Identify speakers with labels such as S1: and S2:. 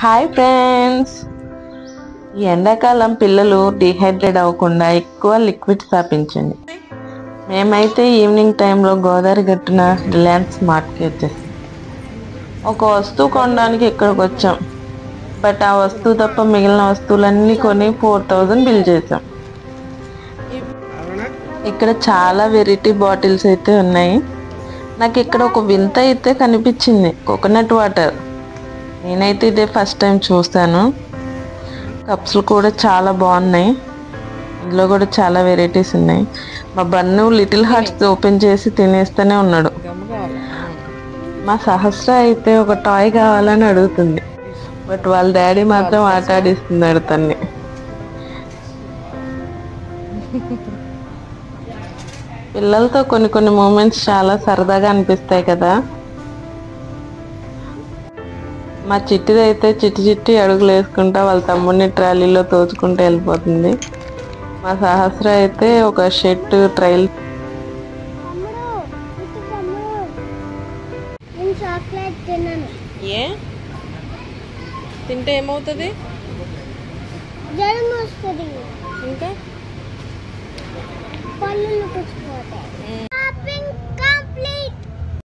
S1: Hi friends, ఈ ఎండాకాలం పిల్లలు డిహైడ్రేట్ అవ్వకుండా ఎక్కువ లిక్విడ్స్ తాపించండి. మేమైతే ఈవినింగ్ టైంలో గోదావరి గట్టున రిలయన్స్ మార్ట్కి వచ్చేసాం. ఒక వస్తువు కొనడానికి ఇక్కడికి వచ్చాం. బట్ ఆ వస్తువు తప్ప మిగిలిన వస్తువులన్నీ కొని 4000 బిల్ చేసాం. ఇక్కడ చాలా వెరైటీ బాటిల్స్ అయితే ఉన్నాయి. నాకు ఇక్కడ ఒక వింత అయితే కనిపించింది, కోకోనట్ వాటర్. నేనైతే ఇదే ఫస్ట్ టైం చూస్తాను. కప్స్లు కూడా చాలా బాగున్నాయి. ఇందులో కూడా చాలా వెరైటీస్ ఉన్నాయి. మా బన్ను లిటిల్ హార్ట్స్ ఓపెన్ చేసి తినేస్తూనే ఉన్నాడు. మా సహస్ర అయితే ఒక టాయ్ కావాలని అడుగుతుంది. బట్ వాళ్ళ డాడీ మాత్రం ఆట ఆడిస్తున్నాడు తన్ని. పిల్లలతో కొన్ని మూమెంట్స్ చాలా సరదాగా అనిపిస్తాయి కదా. మా చిట్టిది అయితే చిట్టి అడుగులు వేసుకుంటా వాళ్ళ తమ్ముడిని ట్రాలీలో తోచుకుంటూ వెళ్ళిపోతుంది. మా సహస్ర అయితే ఒక షర్ట్ ట్రైల్. ఏ తింటే ఏమవుతుంది?
S2: జ్వరం వస్తుంది,
S1: ఇంకా
S2: పళ్ళు పుచ్చిపోతాయి.